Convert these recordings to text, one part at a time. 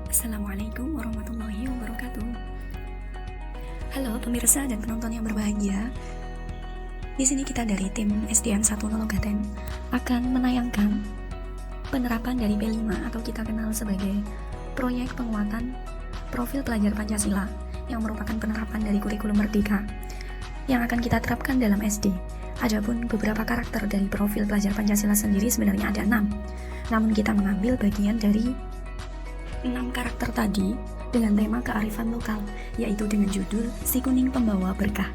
Assalamualaikum warahmatullahi wabarakatuh. Halo pemirsa dan penonton yang berbahagia. Di sini kita dari tim SDN 1 Nologaten akan menayangkan penerapan dari P5 atau kita kenal sebagai proyek penguatan profil pelajar Pancasila yang merupakan penerapan dari kurikulum Merdeka yang akan kita terapkan dalam SD. Adapun beberapa karakter dari profil pelajar Pancasila sendiri sebenarnya ada 6. Namun kita mengambil bagian dari 6 karakter tadi dengan tema kearifan lokal, yaitu dengan judul Si Kuning Pembawa Berkah.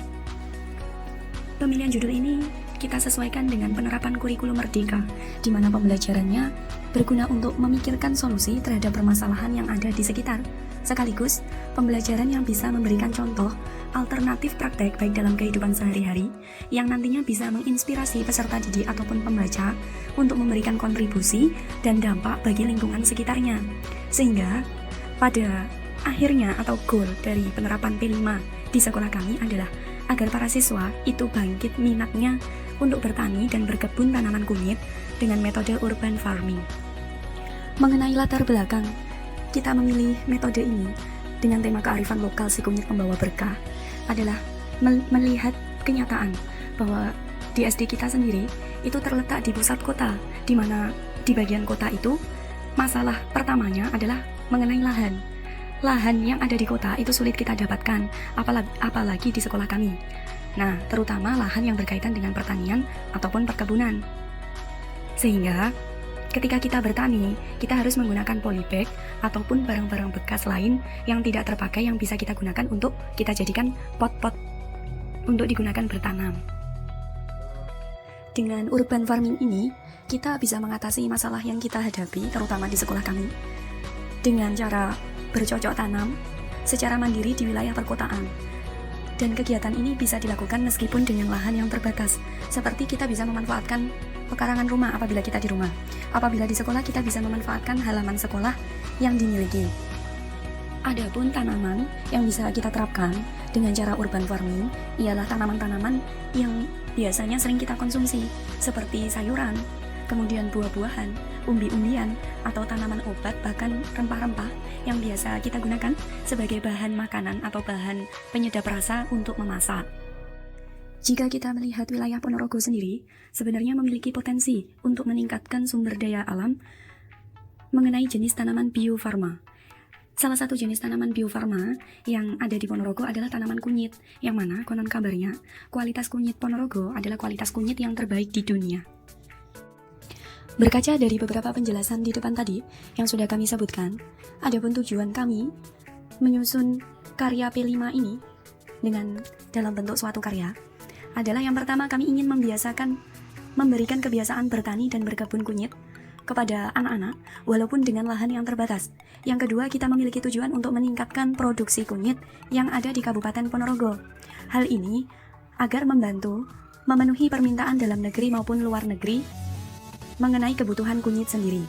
Pemilihan judul ini kita sesuaikan dengan penerapan kurikulum Merdeka, di mana pembelajarannya berguna untuk memikirkan solusi terhadap permasalahan yang ada di sekitar, sekaligus pembelajaran yang bisa memberikan contoh alternatif praktek baik dalam kehidupan sehari-hari, yang nantinya bisa menginspirasi peserta didik ataupun pembaca untuk memberikan kontribusi dan dampak bagi lingkungan sekitarnya. Sehingga pada akhirnya atau goal dari penerapan P5 di sekolah kami adalah agar para siswa itu bangkit minatnya untuk bertani dan berkebun tanaman kunyit dengan metode urban farming. Mengenai latar belakang kita memilih metode ini dengan tema kearifan lokal si kunyit pembawa berkah adalah melihat kenyataan bahwa di SD kita sendiri itu terletak di pusat kota, di mana di bagian kota itu masalah pertamanya adalah mengenai lahan. Lahan yang ada di kota itu sulit kita dapatkan, apalagi di sekolah kami. Nah, terutama lahan yang berkaitan dengan pertanian ataupun perkebunan. Sehingga ketika kita bertani, kita harus menggunakan polybag ataupun barang-barang bekas lain yang tidak terpakai yang bisa kita gunakan untuk kita jadikan pot-pot untuk digunakan bertanam. Dengan urban farming ini, kita bisa mengatasi masalah yang kita hadapi, terutama di sekolah kami, dengan cara bercocok tanam secara mandiri di wilayah perkotaan. Dan kegiatan ini bisa dilakukan meskipun dengan lahan yang terbatas, seperti kita bisa memanfaatkan pekarangan rumah apabila kita di rumah. Apabila di sekolah, kita bisa memanfaatkan halaman sekolah yang dimiliki. Adapun tanaman yang bisa kita terapkan dengan cara urban farming ialah tanaman-tanaman yang biasanya sering kita konsumsi, seperti sayuran, kemudian buah-buahan, umbi-umbian, atau tanaman obat, bahkan rempah-rempah yang biasa kita gunakan sebagai bahan makanan atau bahan penyedap rasa untuk memasak. Jika kita melihat wilayah Ponorogo sendiri, sebenarnya memiliki potensi untuk meningkatkan sumber daya alam mengenai jenis tanaman biofarma. Salah satu jenis tanaman biofarma yang ada di Ponorogo adalah tanaman kunyit, yang mana konon kabarnya kualitas kunyit Ponorogo adalah kualitas kunyit yang terbaik di dunia. Berkaca dari beberapa penjelasan di depan tadi yang sudah kami sebutkan, adapun tujuan kami menyusun karya P5 ini dengan dalam bentuk suatu karya adalah yang pertama, kami ingin memberikan kebiasaan bertani dan berkebun kunyit kepada anak-anak walaupun dengan lahan yang terbatas. Yang kedua, kita memiliki tujuan untuk meningkatkan produksi kunyit yang ada di Kabupaten Ponorogo. Hal ini agar membantu memenuhi permintaan dalam negeri maupun luar negeri mengenai kebutuhan kunyit sendiri.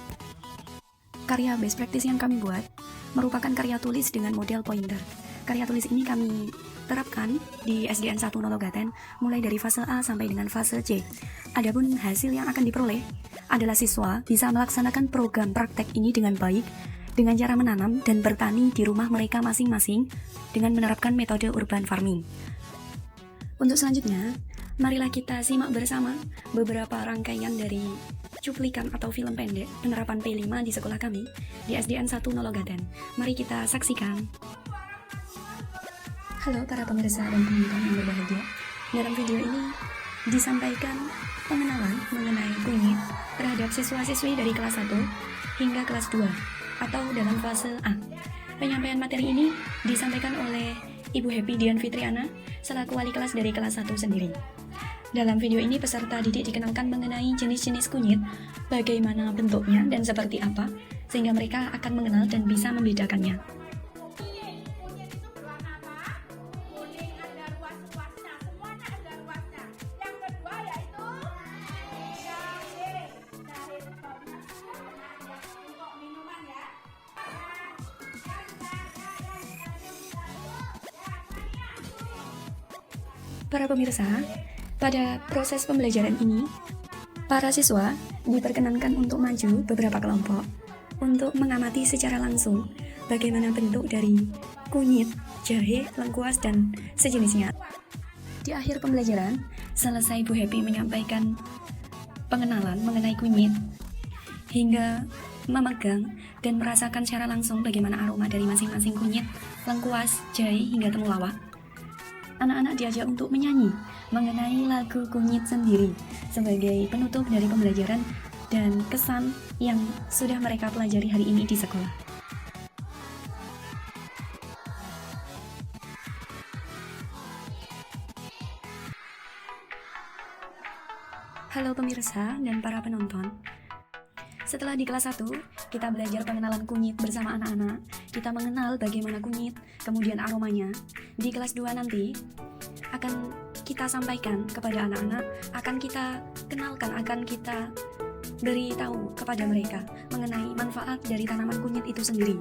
Karya best practice yang kami buat merupakan karya tulis dengan model pointer. Karya tulis ini kami terapkan di SDN 1 Nologaten mulai dari fase A sampai dengan fase C. Adapun hasil yang akan diperoleh adalah siswa bisa melaksanakan program praktek ini dengan baik dengan cara menanam dan bertani di rumah mereka masing-masing dengan menerapkan metode urban farming. Untuk selanjutnya, marilah kita simak bersama beberapa rangkaian dari cuplikan atau film pendek penerapan P5 di sekolah kami di SDN 1 Nologaten. Mari kita saksikan. Halo para pemirsa dan penonton yang berbahagia. Dalam video ini disampaikan pengenalan mengenai kunyit terhadap siswa-siswi dari kelas 1 hingga kelas 2 atau dalam fase A. Penyampaian materi ini disampaikan oleh Ibu Happy Dian Fitriana selaku wali kelas dari kelas 1 sendiri. Dalam video ini peserta didik dikenalkan mengenai jenis-jenis kunyit, bagaimana bentuknya dan seperti apa, sehingga mereka akan mengenal dan bisa membedakannya. Para pemirsa, pada proses pembelajaran ini, para siswa diperkenankan untuk maju beberapa kelompok untuk mengamati secara langsung bagaimana bentuk dari kunyit, jahe, lengkuas, dan sejenisnya. Di akhir pembelajaran, selesai Bu Happy menyampaikan pengenalan mengenai kunyit, hingga memegang dan merasakan secara langsung bagaimana aroma dari masing-masing kunyit, lengkuas, jahe, hingga temulawak. Anak-anak diajak untuk menyanyi mengenai lagu kunyit sendiri sebagai penutup dari pembelajaran dan kesan yang sudah mereka pelajari hari ini di sekolah. Halo pemirsa dan para penonton. Setelah di kelas 1, kita belajar pengenalan kunyit bersama anak-anak. Kita mengenal bagaimana kunyit, kemudian aromanya. Di kelas 2 nanti akan kita sampaikan kepada anak-anak, akan kita kenalkan, akan kita beritahu kepada mereka mengenai manfaat dari tanaman kunyit itu sendiri.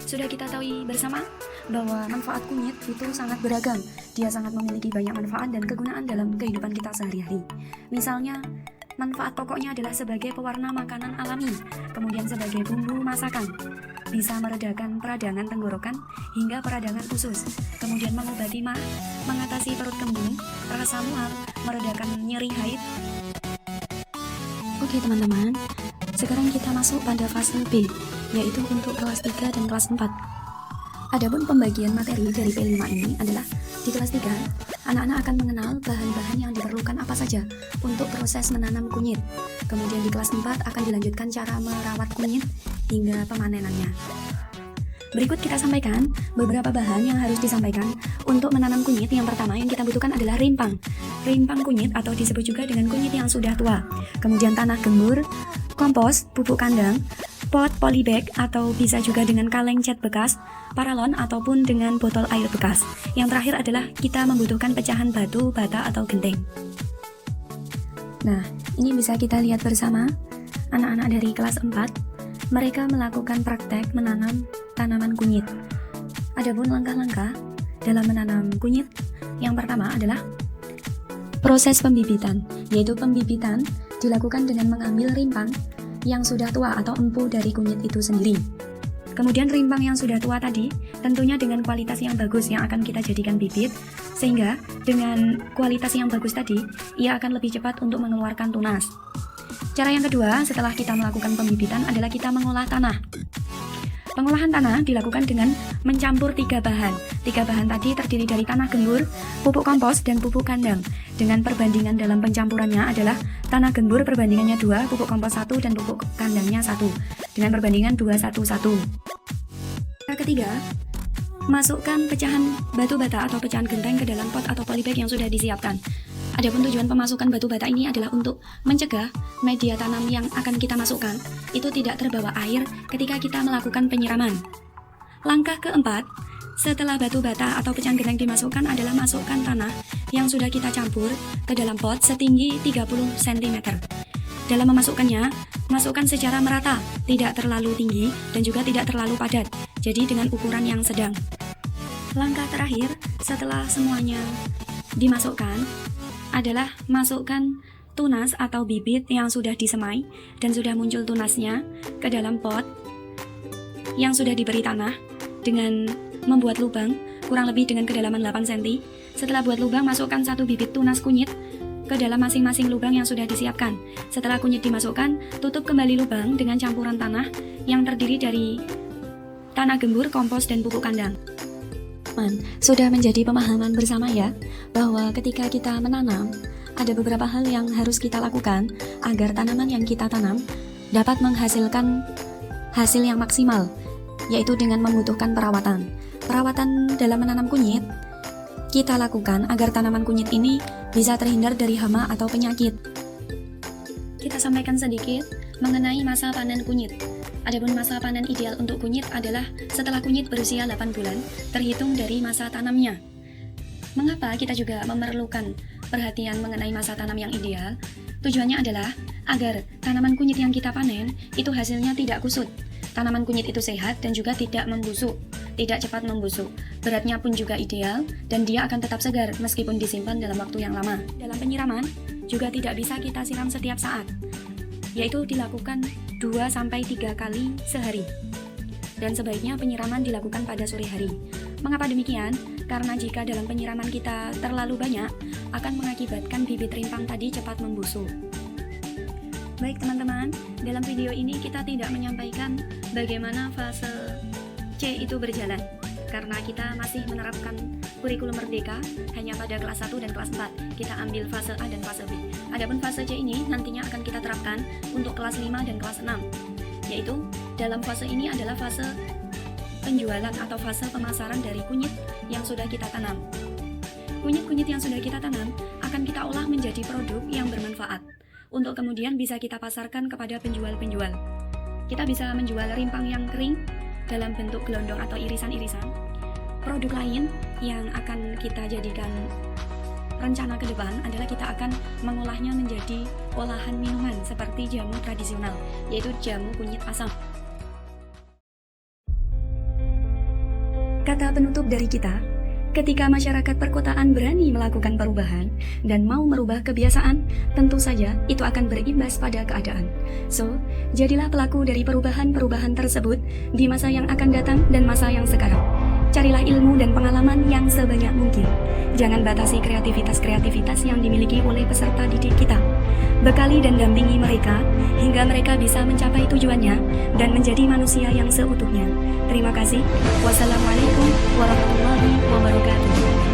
Sudah kita tahu bersama bahwa manfaat kunyit itu sangat beragam. Dia sangat memiliki banyak manfaat dan kegunaan dalam kehidupan kita sehari-hari. Misalnya, manfaat pokoknya adalah sebagai pewarna makanan alami, kemudian sebagai bumbu masakan, bisa meredakan peradangan tenggorokan hingga peradangan usus, kemudian mengobati mah, mengatasi perut kembung, rasa mual, meredakan nyeri haid. Oke teman-teman, sekarang kita masuk pada fase B, yaitu untuk kelas 3 dan kelas 4. Adapun pembagian materi dari P5 ini adalah di kelas 3, anak-anak akan mengenal bahan-bahan yang diperlukan apa saja untuk proses menanam kunyit. Kemudian di kelas 4 akan dilanjutkan cara merawat kunyit hingga pemanenannya. Berikut kita sampaikan beberapa bahan yang harus disampaikan untuk menanam kunyit. Yang pertama yang kita butuhkan adalah rimpang. Rimpang kunyit atau disebut juga dengan kunyit yang sudah tua. Kemudian tanah gembur, kompos, pupuk kandang, pot polybag atau bisa juga dengan kaleng cat bekas, paralon ataupun dengan botol air bekas. Yang terakhir adalah kita membutuhkan pecahan batu, bata atau genteng. Nah, ini bisa kita lihat bersama anak-anak dari kelas 4. Mereka melakukan praktek menanam tanaman kunyit. Adapun langkah-langkah dalam menanam kunyit, yang pertama adalah proses pembibitan, yaitu pembibitan dilakukan dengan mengambil rimpang yang sudah tua atau empu dari kunyit itu sendiri. Kemudian rimpang yang sudah tua tadi tentunya dengan kualitas yang bagus yang akan kita jadikan bibit, sehingga dengan kualitas yang bagus tadi ia akan lebih cepat untuk mengeluarkan tunas. Cara yang kedua setelah kita melakukan pembibitan adalah kita mengolah tanah. Pengolahan tanah dilakukan dengan mencampur 3 bahan. 3 bahan tadi terdiri dari tanah gembur, pupuk kompos, dan pupuk kandang. Dengan perbandingan dalam pencampurannya adalah tanah gembur perbandingannya 2, pupuk kompos 1, dan pupuk kandangnya 1. Dengan perbandingan 2:1:1. Cara ketiga, masukkan pecahan batu bata atau pecahan genteng ke dalam pot atau polybag yang sudah disiapkan. Adapun tujuan pemasukan batu bata ini adalah untuk mencegah media tanam yang akan kita masukkan itu tidak terbawa air ketika kita melakukan penyiraman. Langkah keempat, setelah batu bata atau pecahan genteng dimasukkan adalah masukkan tanah yang sudah kita campur ke dalam pot setinggi 30 cm. Dalam memasukkannya, masukkan secara merata, tidak terlalu tinggi dan juga tidak terlalu padat, jadi dengan ukuran yang sedang. Langkah terakhir, setelah semuanya dimasukkan, adalah masukkan tunas atau bibit yang sudah disemai dan sudah muncul tunasnya ke dalam pot yang sudah diberi tanah dengan membuat lubang kurang lebih dengan kedalaman 8 cm. Setelah buat lubang, masukkan 1 bibit tunas kunyit ke dalam masing-masing lubang yang sudah disiapkan. Setelah kunyit dimasukkan, tutup kembali lubang dengan campuran tanah yang terdiri dari tanah gembur, kompos, dan pupuk kandang. Sudah menjadi pemahaman bersama ya, bahwa ketika kita menanam, ada beberapa hal yang harus kita lakukan agar tanaman yang kita tanam dapat menghasilkan hasil yang maksimal, yaitu dengan membutuhkan perawatan. Perawatan dalam menanam kunyit kita lakukan agar tanaman kunyit ini bisa terhindar dari hama atau penyakit. Kita sampaikan sedikit mengenai masa panen kunyit. Adapun masa panen ideal untuk kunyit adalah setelah kunyit berusia 8 bulan, terhitung dari masa tanamnya. Mengapa kita juga memerlukan perhatian mengenai masa tanam yang ideal? Tujuannya adalah agar tanaman kunyit yang kita panen itu hasilnya tidak kusut. Tanaman kunyit itu sehat dan juga tidak membusuk, tidak cepat membusuk. Beratnya pun juga ideal dan dia akan tetap segar meskipun disimpan dalam waktu yang lama. Dalam penyiraman juga tidak bisa kita siram setiap saat, yaitu dilakukan 2-3 kali sehari. Dan sebaiknya penyiraman dilakukan pada sore hari. Mengapa demikian? Karena jika dalam penyiraman kita terlalu banyak, akan mengakibatkan bibit rimpang tadi cepat membusuk. Baik teman-teman, dalam video ini kita tidak menyampaikan bagaimana fase C itu berjalan, karena kita masih menerapkan kurikulum merdeka hanya pada kelas 1 dan kelas 4. Kita ambil fase A dan fase B. Adapun fase C ini nantinya akan kita terapkan untuk kelas 5 dan kelas 6. Yaitu dalam fase ini adalah fase penjualan atau fase pemasaran dari kunyit yang sudah kita tanam. Kunyit-kunyit yang sudah kita tanam akan kita olah menjadi produk yang bermanfaat untuk kemudian bisa kita pasarkan kepada penjual-penjual. Kita bisa menjual rimpang yang kering dalam bentuk gelondong atau irisan-irisan. Produk lain yang akan kita jadikan rencana ke depan adalah kita akan mengolahnya menjadi olahan minuman seperti jamu tradisional, yaitu jamu kunyit asam. Kata penutup dari kita, ketika masyarakat perkotaan berani melakukan perubahan dan mau merubah kebiasaan, tentu saja itu akan berimbas pada keadaan. So, jadilah pelaku dari perubahan-perubahan tersebut di masa yang akan datang dan masa yang sekarang. Carilah ilmu dan pengalaman yang sebanyak mungkin. Jangan batasi kreativitas-kreativitas yang dimiliki oleh peserta didik kita. Bekali dan dampingi mereka hingga mereka bisa mencapai tujuannya dan menjadi manusia yang seutuhnya. Terima kasih. Wassalamualaikum warahmatullahi wabarakatuh.